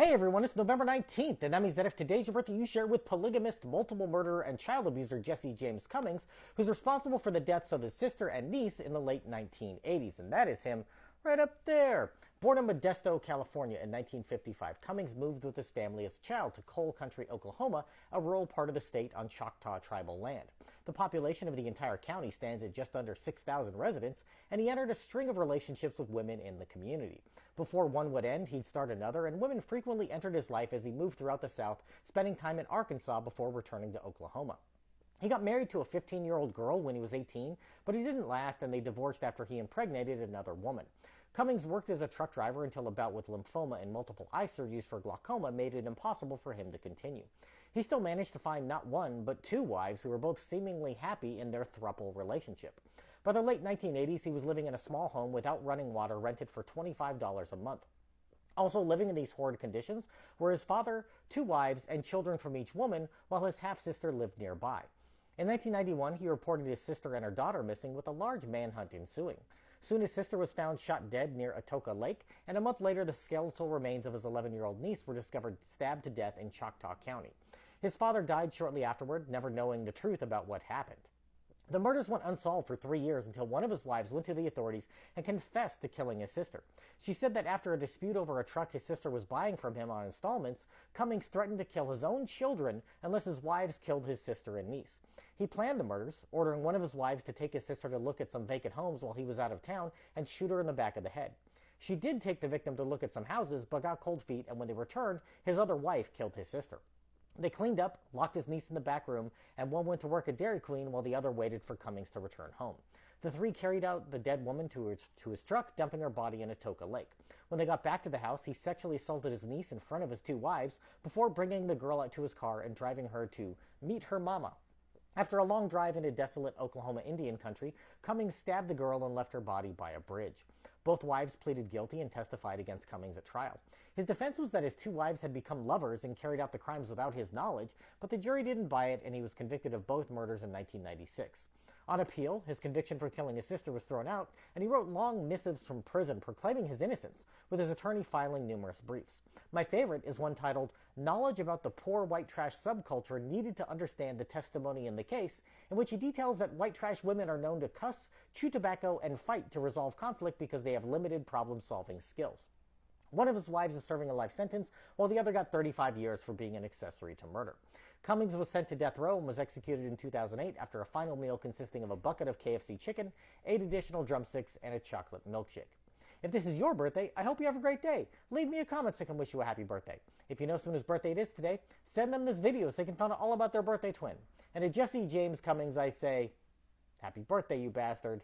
Hey everyone, it's November 19th, and that means that if today's your birthday, you share it with polygamist, multiple murderer, and child abuser Jesse James Cummings, who's responsible for the deaths of his sister and niece in the late 1980s, and that is him right up there. Born in Modesto, California in 1955, Cummings moved with his family as a child to Coal Country, Oklahoma, a rural part of the state on Choctaw tribal land. The population of the entire county stands at just under 6,000 residents, and he entered a string of relationships with women in the community. Before one would end, he'd start another, and women frequently entered his life as he moved throughout the South, spending time in Arkansas before returning to Oklahoma. He got married to a 15-year-old girl when he was 18, but he didn't last, and they divorced after he impregnated another woman. Cummings worked as a truck driver until a bout with lymphoma and multiple eye surgeries for glaucoma made it impossible for him to continue. He still managed to find not one, but two wives who were both seemingly happy in their throuple relationship. By the late 1980s, he was living in a small home without running water rented for $25 a month. Also living in these horrid conditions were his father, two wives, and children from each woman, while his half-sister lived nearby. In 1991, he reported his sister and her daughter missing, with a large manhunt ensuing. Soon his sister was found shot dead near Atoka Lake, and a month later the skeletal remains of his 11-year-old niece were discovered stabbed to death in Choctaw County. His father died shortly afterward, never knowing the truth about what happened. The murders went unsolved for 3 years until one of his wives went to the authorities and confessed to killing his sister. She said that after a dispute over a truck his sister was buying from him on installments, Cummings threatened to kill his own children unless his wives killed his sister and niece. He planned the murders, ordering one of his wives to take his sister to look at some vacant homes while he was out of town and shoot her in the back of the head. She did take the victim to look at some houses, but got cold feet, and when they returned, his other wife killed his sister. They cleaned up, locked his niece in the back room, and one went to work at Dairy Queen while the other waited for Cummings to return home. The three carried out the dead woman to his truck, dumping her body in Atoka Lake. When they got back to the house, he sexually assaulted his niece in front of his two wives before bringing the girl out to his car and driving her to meet her mama. After a long drive into desolate Oklahoma Indian country, Cummings stabbed the girl and left her body by a bridge. Both wives pleaded guilty and testified against Cummings at trial. His defense was that his two wives had become lovers and carried out the crimes without his knowledge, but the jury didn't buy it, and he was convicted of both murders in 1996. On appeal, his conviction for killing his sister was thrown out, and he wrote long missives from prison proclaiming his innocence, with his attorney filing numerous briefs. My favorite is one titled, "Knowledge About the Poor White Trash Subculture Needed to Understand the Testimony in the Case," in which he details that white trash women are known to cuss, chew tobacco, and fight to resolve conflict because they have limited problem-solving skills. One of his wives is serving a life sentence, while the other got 35 years for being an accessory to murder. Cummings was sent to death row and was executed in 2008 after a final meal consisting of a bucket of KFC chicken, 8 additional drumsticks, and a chocolate milkshake. If this is your birthday, I hope you have a great day. Leave me a comment so I can wish you a happy birthday. If you know someone whose birthday it is today, send them this video so they can find out all about their birthday twin. And to Jesse James Cummings, I say, happy birthday, you bastard.